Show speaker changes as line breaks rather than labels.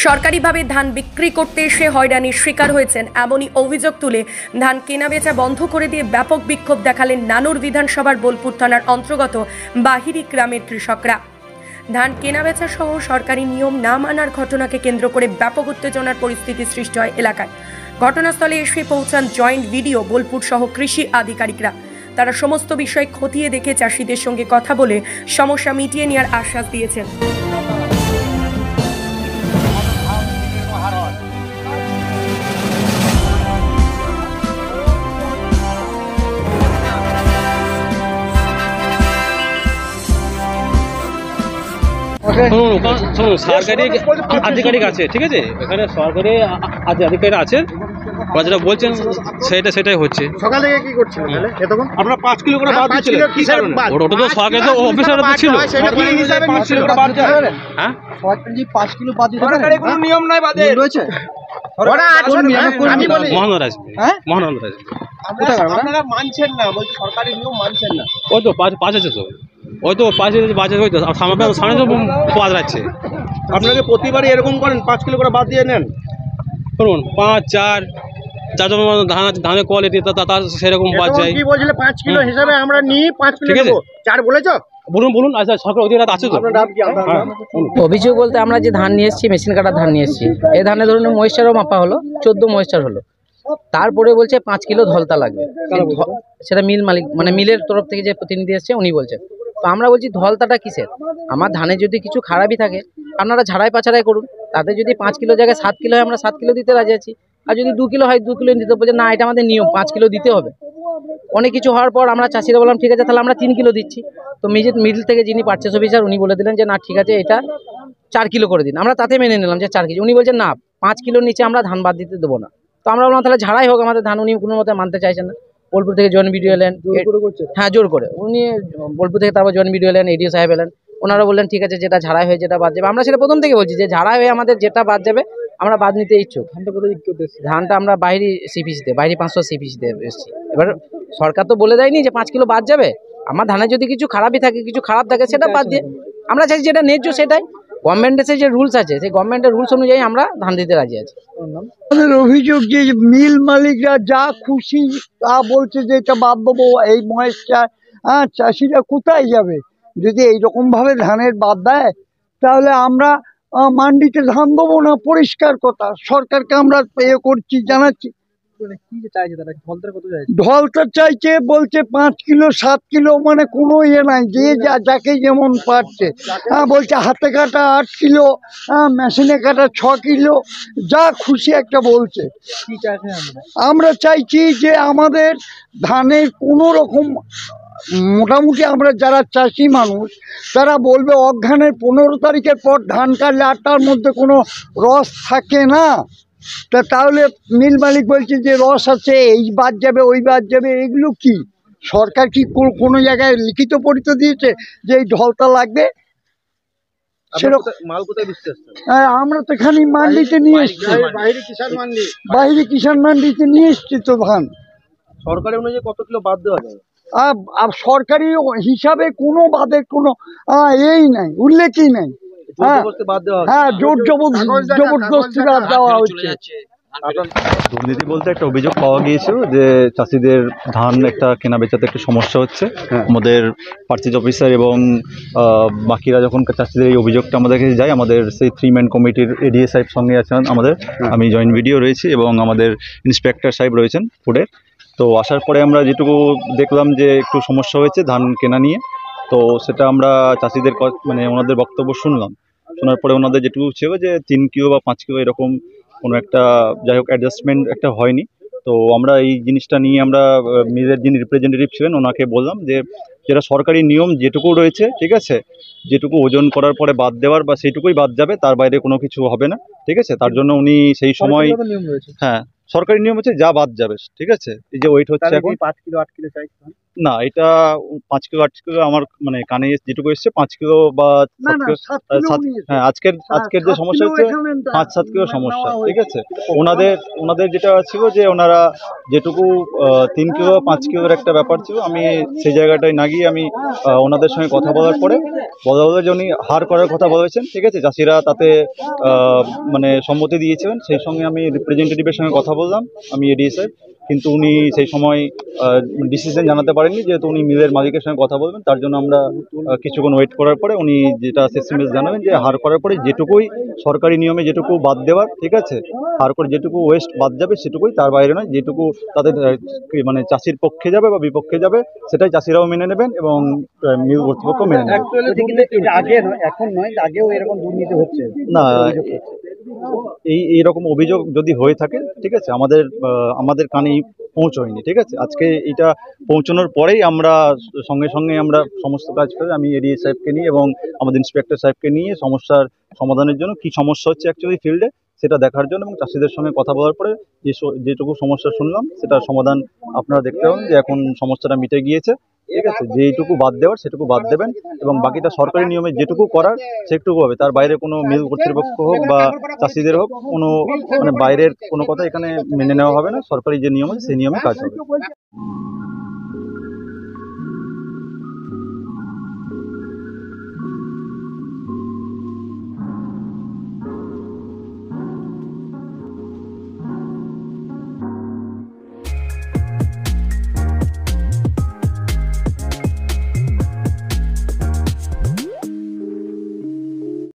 সরকারিভাবে ধান বিক্রি করতে এসে হয়রানির শিকার হয়েছেন এমনই অভিযোগ তুলে ধান কেনাবেচা বন্ধ করে দিয়ে ব্যাপক বিক্ষোভ দেখালেন নানুর বিধানসভার বোলপুর থানার অন্তর্গত বাহিরি গ্রামের কৃষকরা। ধান কেনাবেচা সহ সরকারি নিয়ম না মানার ঘটনাকে কেন্দ্র করে ব্যাপক উত্তেজনার পরিস্থিতি সৃষ্টি হয় এলাকায়। ঘটনাস্থলে এসে পৌঁছান জয়েন্ট ভিডিও বোলপুর সহ কৃষি আধিকারিকরা। তারা সমস্ত বিষয় খতিয়ে দেখে চাষিদের সঙ্গে কথা বলে সমস্যা মিটিয়ে নেওয়ার আশ্বাস দিয়েছেন।
সরকারি আধিকারিক আছে, ঠিক আছে, এখানে সরকারি আধিকারিক আছেন, যেটা বলছেন সেটাই হচ্ছে।
সকাল থেকে কি করছেন তাহলে এতক্ষণ?
আপনারা 5 কিলো করে বাদ দিচ্ছিলেন, ওটা তো সরকারি তো অফিসার ছিল।
সেটা কি হিসাবে 5 কিলো করে বাদ দিতে?
হ্যাঁ,
সরকারি 5 কিলো বাদ দিতে সরকারি কোনো নিয়ম নাই বাদে রয়েছে। ওরা আমি বলি
মহানরাজ, হ্যাঁ মহানরাজ,
আপনারা মানছেন না, বলতে সরকারি নিয়ম মানছেন না।
ওই তো 5 আছে, তো ওই তো 5 বাজার, ওই তো সামনে তো পাওয়া যাচ্ছে।
আপনারা প্রতিবারই এরকম করেন, 5 কিলো করে বাদ দিয়ে নেন?
শুনুন, 5 4 যার জন্য ধান আছে, ধানের কোয়ালিটি তার সেরকম বাদ যায়।
কি বলছিলে 5 কিলো হিসাবে আমরা নিই, 5 কিলো দেব, 4 বলেছো?
বলুন। আচ্ছা, সরকার অধিকার আছে তো।
অভিযোগ বলতে আমরা যে ধান নিয়ে এসেছি, মেশিন কাটার ধান নিয়ে এসেছি, এই ধানে ধরুন ময়েশ্চারও মাপা হলো, 14 ময়েশ্চার হলো, তারপরে বলছে 5 কিলো ধলতা লাগবে। সেটা মিল মালিক, মানে মিলের তরফ থেকে যে প্রতিনিধি এসছে উনি বলছেন। তো আমরা বলছি ধলতাটা কিসের? আমার ধানে যদি কিছু খারাপই থাকে আপনারা ঝাড়াই পাছাড়াই করুন, তাতে যদি 5 কিলো জায়গায় 7 কিলো হয় আমরা 7 কিলো দিতে রাজি আছি, আর যদি 2 কিলো হয় 2 কিলো দিতে। বলছে না, এটা আমাদের নিয়ম, 5 কিলো দিতে হবে। অনেক কিছু হওয়ার পর আমরা চাষিরা বললাম ঠিক আছে, তাহলে আমরা 3 কিলো দিচ্ছি। তো মিডল থেকে যিনি পারচেস অফিসার উনি বলে দিলেন যে না ঠিক আছে, এটা 4 কিলো করে দিন। আমরা তাতে মেনে নিলাম যে 4 কেজি। উনি বলছেন না, 5 কিলোর নিচে আমরা ধান বাদ দিতে দেবো না। তো আমরা বললাম তাহলে ঝাড়াই হোক আমাদের ধান। উনি কোনো মতে মানতে চাইছেন না। বোলপুর থেকে জয়েন্ট ভিডিও এলেন, হ্যাঁ জোর করে উনি বোলপুর থেকে, তারপর জয়েন্ট ভিডিও এলেন, এডিও সাহেব এলেন, ওনারা বললেন ঠিক আছে, যেটা ঝাড়াই হয়ে যেটা বাদ যাবে। আমরা সেটা প্রথম থেকে বলছি যে ঝাড়াই হয়ে আমাদের যেটা বাদ যাবে আমরা বাদ নিতে ইচ্ছুক। ধানটা আমরা বাইরে সিপিসিতে, বাইরে 500 সিপিসিতে এসেছি। এবার সরকার তো বলে দেয়নি যে 5 কিলো বাদ যাবে। আমার ধানের যদি কিছু খারাপই থাকে, কিছু খারাপ থাকে, সেটা বাদ দিয়ে আমরা চাইছি যেটা ন্যায্য সেটাই। গভর্নমেন্টের যে রুলস আছে, সেই গভর্নমেন্টের রুলস অনুযায়ী আমরা ধান দিতে রাজি আছি।
আমাদের অভিযোগ যে মিল মালিকরা যা খুশি তা বলছে যে এটা বাদ দেবো, এই ময়েশ্চার, চাষিরা কোথায় যাবে? যদি এইরকম ভাবে ধানের বাদ দেয় তাহলে আমরা মান্ডিতে ধান দেবো না, পরিষ্কার কথা। সরকারকে আমরা করছি, জানাচ্ছি। ঢলতা চাইছে, বলছে 5 কিলো 7 কিলো, মানে কোনো নাই, যে যাকে যেমন পারছে। বলছে হাতে কাটা 8 কিলো, মেশিনে কাটা 6 কিলো, যা খুশি একটা বলছে। আমরা চাইছি যে আমাদের ধানের কোনো রকম, মোটামুটি আমরা যারা চাষি মানুষ তারা বলবে অঘ্রাণের 15 তারিখের পর ধান কাটলে 8টার মধ্যে কোনো রস থাকে না। তাহলে মিল মালিক বলছে যে রস আছে, এই বাদ যাবে, ওই বাদ যাবে। এগুলো কি সরকার কি কোনো জায়গায় লিখিত পরিচয় দিয়েছে যে এই ঢলতা লাগবে? আমরা তো এখানে মান্ডিতে নিয়ে এসছি, বাইরে কিষাণ মান্ডিতে নিয়ে এসছি তো ধান।
সরকারি অনুযায়ী কত কিলো বাদ দেওয়া যায়?
সরকারি হিসাবে কোনো বাদের কোনো এই নাই, উল্লেখই নাই। হ্যাঁ, জোর জবরদস্তি বাদ দেওয়া হচ্ছে।
দুর্নীতি বলতে একটা অভিযোগ পাওয়া গিয়েছিল যে চাষিদের ধান একটা কেনা বেচাতে একটু সমস্যা হচ্ছে। আমাদের পার্চেজ অফিসার এবং বাকিরা যখন চাষিদের এই অভিযোগটা আমাদের কাছে যায়, আমাদের সেই 3 ম্যান কমিটির এডিএ সাহেব সঙ্গে আছেন আমাদের, আমি জয়েন্ট ভিডিও রয়েছি এবং আমাদের ইন্সপেক্টর সাহেব রয়েছেন ফুডের। তো আসার পরে আমরা যেটুকু দেখলাম যে একটু সমস্যা হয়েছে ধান কেনা নিয়ে, তো সেটা আমরা চাষিদের মানে ওনাদের বক্তব্য শুনলাম। শোনার পরে ওনাদের যেটুকু ছিল যে 3 কিলো বা 5 কিলো এরকম কোনো একটা, যাই হোক, অ্যাডজাস্টমেন্ট একটা হয়নি। তো আমরা এই জিনিসটা নিয়ে আমরা মিলের যিনি রিপ্রেজেন্টেটিভ ছিলেন ওনাকে বললাম যে যেটা সরকারি নিয়ম যেটুকু রয়েছে, ঠিক আছে, যেটুকু ওজন করার পরে বাদ দেওয়ার বা সেইটুকুই বাদ যাবে, তার বাইরে কোনো কিছু হবে না, ঠিক আছে। তার জন্য উনি সেই সময়, হ্যাঁ সরকারি নিয়ম হচ্ছে যা বাদ যাবে, ঠিক আছে। এই যে ওয়েট হচ্ছে এখন
5 কিলো 8 কিলো চাই
না, এটা 5 কিলো 8 কিলো আমার মানে কানে যেটুকু এসছে 5 কিলো বা 7 কিলো। 7 হ্যাঁ, আজকের যে সমস্যা হচ্ছে 5-7 কিলো সমস্যা, ঠিক আছে। ওনাদের যেটা ছিল যে ওনারা যেটুকু 3 কিলো 5 কিলোর একটা ব্যাপার ছিল, আমি সেই জায়গাটায় না গিয়ে আমি ওনাদের সঙ্গে কথা বলার পরে বলা হলো যে উনি হার করার কথা বলেছেন, ঠিক আছে। চাষিরা তাতে মানে সম্মতি দিয়েছিলেন। সেই সঙ্গে আমি রিপ্রেজেন্টেটিভের সঙ্গে কথা বললাম, আমি এডিএ সাহেব, কিন্তু উনি সেই সময় ডিসিশন জানাতে পারেননি, যেহেতু উনি মিলের মালিকের সঙ্গে কথা বলবেন। তার জন্য আমরা কিছুক্ষণ ওয়েট করার পরে উনি যেটা শেষমেশ জানাবেন যে হার করার পরে যেটুকুই সরকারি নিয়মে যেটুকু বাদ দেওয়ার, ঠিক আছে, হার করে যেটুকু ওয়েস্ট বাদ যাবে সেটুকুই, তার বাইরে নয়। যেটুকু তাদের মানে চাষির পক্ষে যাবে বা বিপক্ষে যাবে সেটাই চাষিরাও মেনে নেবেন এবং মিল কর্তৃপক্ষ মেনে নেবেন।
এখন নয়, আগেও এরকম দুর্নীতি হচ্ছে
না, এইরকম অভিযোগ যদি হয়ে থাকে, ঠিক আছে, আমাদের কানে পৌঁছয়নি, ঠিক আছে। আজকে এটা পৌঁছানোর পরেই আমরা সঙ্গে সঙ্গে আমরা সমস্ত কাজ করে আমি এডিএ সাহেবকে নিয়ে এবং আমাদের ইন্সপেক্টর সাহেবকে নিয়ে সমস্যার সমাধানের জন্য কি সমস্যা হচ্ছে অ্যাকচুয়ালি ফিল্ডে সেটা দেখার জন্য এবং চাষিদের সঙ্গে কথা বলার পরে যেটুকু সমস্যা শুনলাম সেটার সমাধান আপনারা দেখতে পাবেন যে এখন সমস্যাটা মিটে গিয়েছে, ঠিক আছে। যেটুকু বাদ দেওয়ার সেটুকু বাদ দেবেন এবং বাকিটা সরকারি নিয়মে যেটুকু করার সেটুকু হবে। তার বাইরে কোনো মিল কর্তৃপক্ষ হোক বা চাষিদের হোক কোনো মানে বাইরের কোনো কথা এখানে মেনে নেওয়া হবে না। সরকারি যে নিয়ম আছে সেই নিয়মে কাজ হবে।